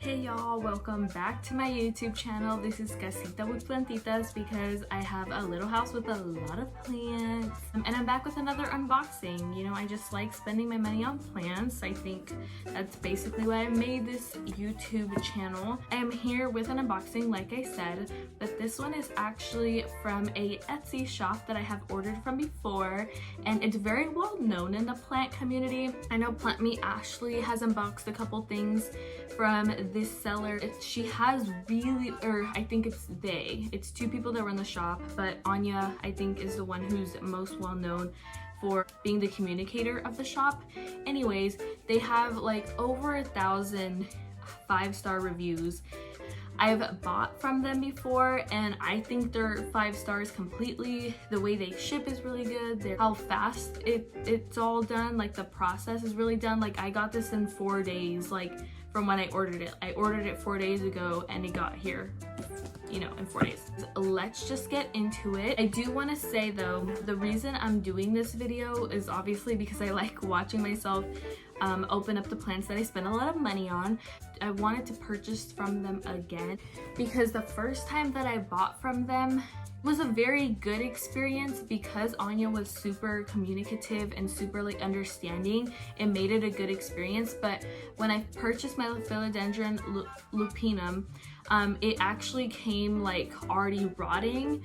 Hey y'all, welcome back to my YouTube channel. This is Casita with Plantitas because I have a little house with a lot of plants. And I'm back with another unboxing. You know, I just like spending my money on plants. I think that's basically why I made this YouTube channel. I am here with an unboxing, like I said, but this one is actually from a Etsy shop that I have ordered from before, and it's very well known in the plant community. I know Plant Me Ashley has unboxed a couple things from this seller. She has really, or I think it's two people that run the shop, but Anya I think is the one who's most well known for being the communicator of the shop. Anyways, they have like over 1,000 5-star reviews. I've bought from them before and I think they're 5 stars completely. The way they ship is really good. How fast it's all done, like the process is really done. Like I got this in 4 days, like from when I ordered it. I ordered it 4 days ago and it got here, you know, in 4 days. So let's just get into it. I do want to say though, the reason I'm doing this video is obviously because I like watching myself open up the plants that I spend a lot of money on. I wanted to purchase from them again because the first time that I bought from them was a very good experience because Anya was super communicative and super like understanding. It made it a good experience. But when I purchased my philodendron lupinum, it actually came like already rotting,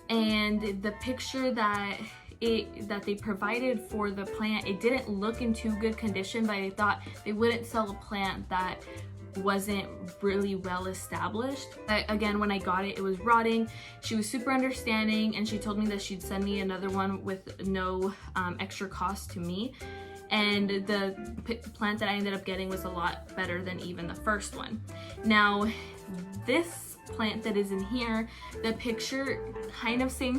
and the picture that they provided for the plant, it didn't look in too good condition, but I thought they wouldn't sell a plant that wasn't really well established. But again, when I got it, it was rotting. She was super understanding and she told me that she'd send me another one with no extra cost to me. And the plant that I ended up getting was a lot better than even the first one. Now, this plant that is in here, the picture kind of same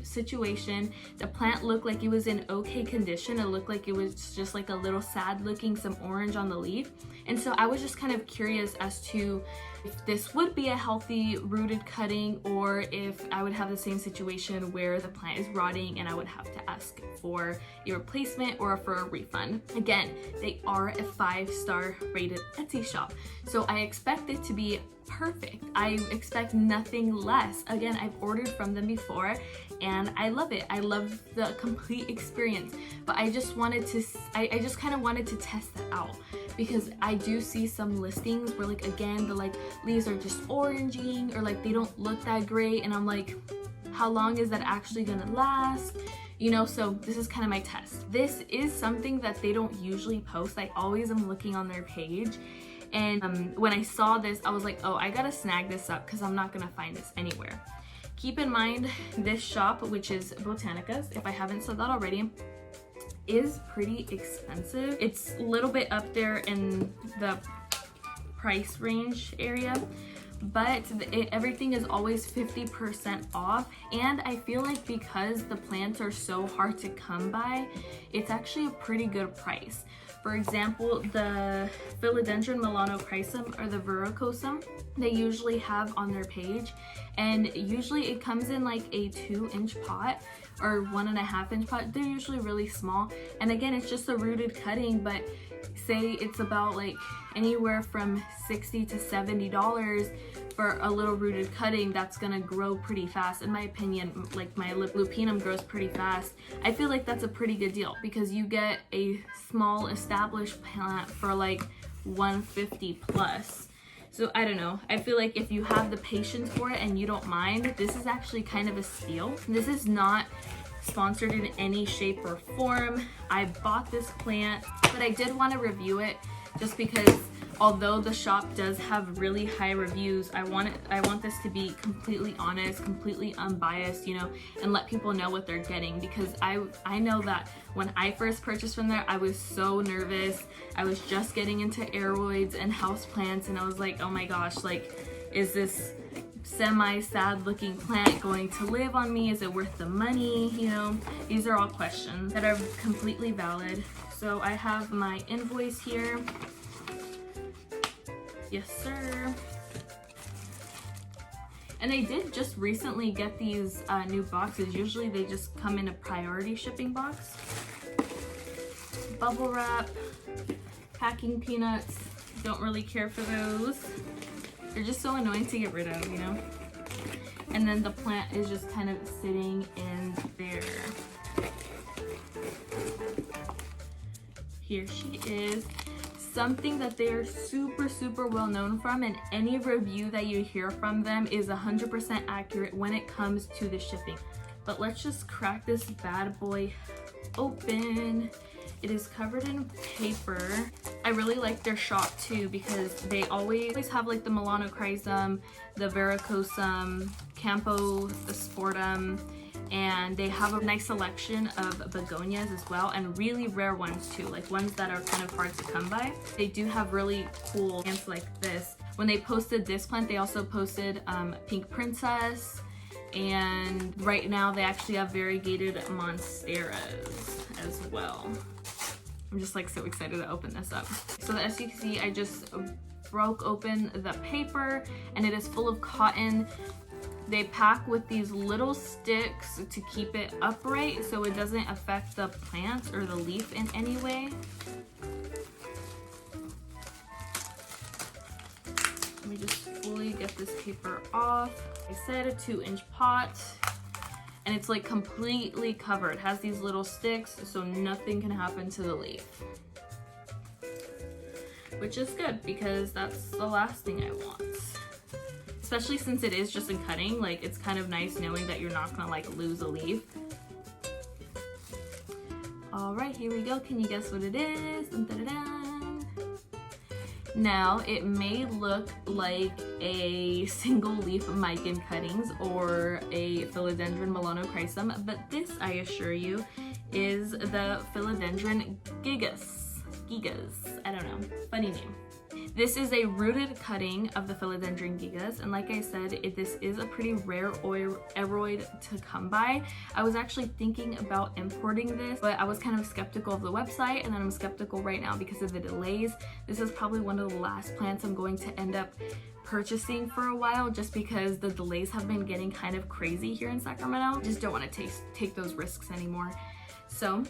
situation. The plant looked like it was in okay condition. It looked like it was just like a little sad looking, some orange on the leaf. And so I was just kind of curious as to if this would be a healthy rooted cutting or if I would have the same situation where the plant is rotting and I would have to ask for a replacement or for a refund. Again, they are a 5-star rated Etsy shop, so I expect it to be perfect. I expect nothing less. Again, I've ordered from them before and I love it. I love the complete experience, but I just wanted to, I just kind of wanted to test that out because I do see some listings where like, again, the like leaves are just oranging or like they don't look that great, and I'm like, how long is that actually gonna last? You know, so this is kind of my test. This is something that they don't usually post. I always am looking on their page. And when I saw this, I was like, oh, I gotta snag this up because I'm not gonna find this anywhere. Keep in mind, this shop, which is Botanica's, if I haven't said that already, is pretty expensive. It's a little bit up there in the price range area, but everything is always 50% off. And I feel like because the plants are so hard to come by, it's actually a pretty good price. For example, the philodendron melanochrysum or the verrucosum, they usually have on their page, and usually it comes in like a 2-inch pot or 1.5-inch pot. They're usually really small, and again, it's just a rooted cutting, but say it's about like anywhere from $60 to $70 for a little rooted cutting that's gonna grow pretty fast. In my opinion, like my lupinum grows pretty fast. I feel like that's a pretty good deal because you get a small established plant for like $150 plus. So I don't know, I feel like if you have the patience for it and you don't mind, this is actually kind of a steal. This is not sponsored in any shape or form. I bought this plant, but I did want to review it just because although the shop does have really high reviews, I want this to be completely honest, completely unbiased, you know, and let people know what they're getting, because I know that when I first purchased from there, I was so nervous. I was just getting into aroids and houseplants, and I was like, oh my gosh, like, is this semi-sad looking plant going to live on me? Is it worth the money? You know, these are all questions that are completely valid. So I have my invoice here. Yes, sir. And I did just recently get these new boxes. Usually they just come in a priority shipping box. Bubble wrap, packing peanuts, Don't really care for those. They're just so annoying to get rid of, you know? And then the plant is just kind of sitting in there. Here she is. Something that they're super well known from, and any review that you hear from them is 100% accurate when it comes to the shipping. But let's just crack this bad boy open. It is covered in paper. I really like their shop too because they always have like the Melanochrysum, the Varicosum, Campo Sportum, and they have a nice selection of begonias as well, and really rare ones too, like ones that are kind of hard to come by. They do have really cool plants like this. When they posted this plant, they also posted Pink Princess, and right now they actually have variegated monsteras as well. I'm just like so excited to open this up. So as you can see, I just broke open the paper and it is full of cotton. They pack with these little sticks to keep it upright so it doesn't affect the plant or the leaf in any way. Let me just fully get this paper off. I said a 2-inch pot, and it's like completely covered. It has these little sticks so nothing can happen to the leaf, which is good because that's the last thing I want. Especially since it is just in cutting, like it's kind of nice knowing that you're not gonna like lose a leaf. All right, here we go. Can you guess what it is? Dun, dun, dun, dun. Now, it may look like a single leaf mican cuttings or a philodendron melanochrysum, but this, I assure you, is the philodendron gigas. I don't know, funny name. This is a rooted cutting of the philodendron gigas, and like I said, this is a pretty rare Aroid to come by. I was actually thinking about importing this, but I was kind of skeptical of the website, and then I'm skeptical right now because of the delays. This is probably one of the last plants I'm going to end up purchasing for a while, just because the delays have been getting kind of crazy here in Sacramento. Just don't want to take those risks anymore. So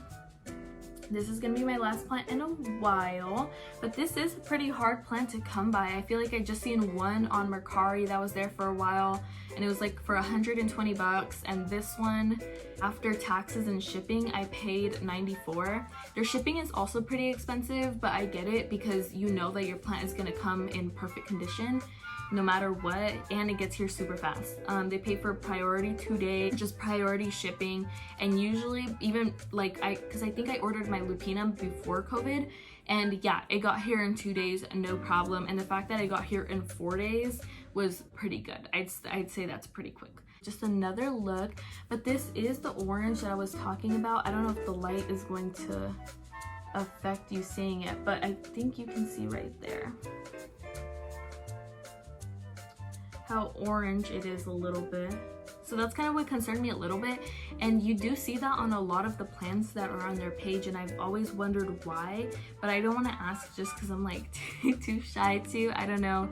this is gonna be my last plant in a while, but this is a pretty hard plant to come by. I feel like I just seen one on Mercari that was there for a while, and it was like for 120 bucks, and this one, after taxes and shipping, I paid 94. Their shipping is also pretty expensive, but I get it because you know that your plant is gonna come in perfect condition no matter what, and it gets here super fast. They pay for priority 2-day, just priority shipping, and usually even like because I think I ordered my lupinum before COVID, and yeah, it got here in 2 days, no problem. And the fact that I got here in 4 days was pretty good. I'd say that's pretty quick. Just another look, but this is the orange that I was talking about. I don't know if the light is going to affect you seeing it, but I think you can see right there how orange it is a little bit. So that's kind of what concerned me a little bit, and you do see that on a lot of the plants that are on their page, and I've always wondered why, but I don't want to ask just because I'm like too shy to. I don't know,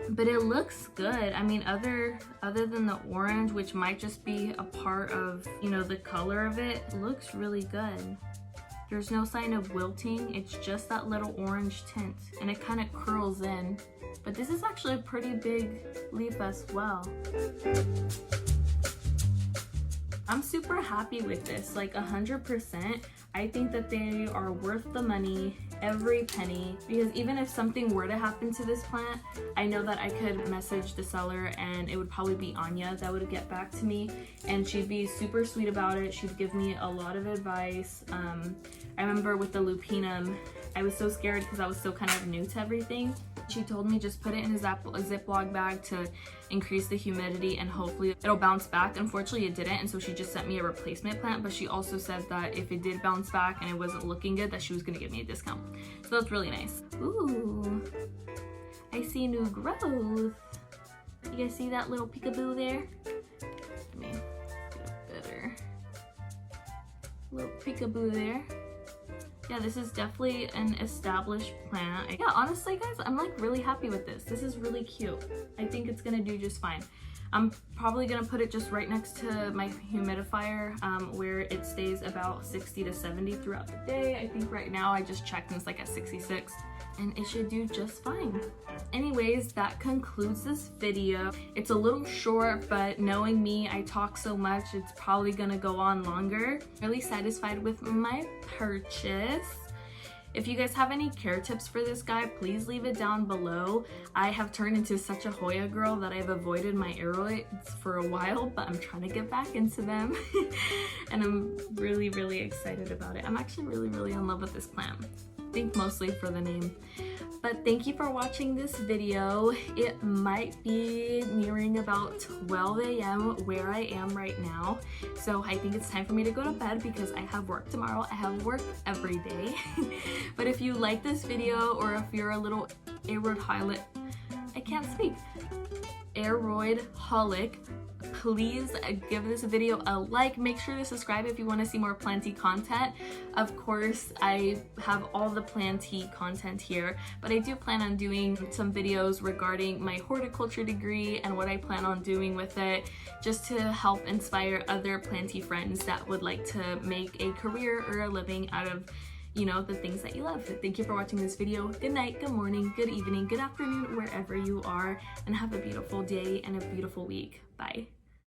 but it looks good. I mean, other than the orange, which might just be a part of, you know, the color of it, looks really good. There's no sign of wilting, it's just that little orange tint, and it kind of curls in. But this is actually a pretty big leaf as well. I'm super happy with this, like 100%. I think that they are worth the money, every penny, because even if something were to happen to this plant, I know that I could message the seller and it would probably be Anya that would get back to me, and she'd be super sweet about it. She'd give me a lot of advice. I remember with the lupinum, I was so scared because I was so kind of new to everything. She told me just put it in a Ziploc bag to increase the humidity and hopefully it'll bounce back. Unfortunately, it didn't, and so she just sent me a replacement plant, but she also said that if it did bounce back and it wasn't looking good, that she was gonna give me a discount. So that's really nice. Ooh, I see new growth. You guys see that little peekaboo there? Let me get a better little peekaboo there. Yeah, this is definitely an established plant. Yeah, honestly guys, I'm like really happy with this. This is really cute. I think it's gonna do just fine. I'm probably gonna put it just right next to my humidifier where it stays about 60 to 70 throughout the day. I think right now I just checked and it's like at 66. and it should do just fine. Anyways, that concludes this video. It's a little short, but knowing me, I talk so much, it's probably gonna go on longer. Really satisfied with my purchase. If you guys have any care tips for this guy, please leave it down below. I have turned into such a Hoya girl that I've avoided my Aroids for a while, but I'm trying to get back into them. And I'm really, really excited about it. I'm actually really, really in love with this plant. I think mostly for the name. But thank you for watching this video. It might be nearing about 12 a.m. where I am right now. So I think it's time for me to go to bed because I have work tomorrow. I have work every day. But if you like this video, or if you're a little Aroid holic, I can't speak. Aroid holic, please give this video a like. Make sure to subscribe if you want to see more planty content. Of course, I have all the planty content here, but I do plan on doing some videos regarding my horticulture degree and what I plan on doing with it, just to help inspire other planty friends that would like to make a career or a living out of, you know, the things that you love. Thank you for watching this video. Good night, good morning, good evening, good afternoon, wherever you are, and have a beautiful day and a beautiful week. Bye.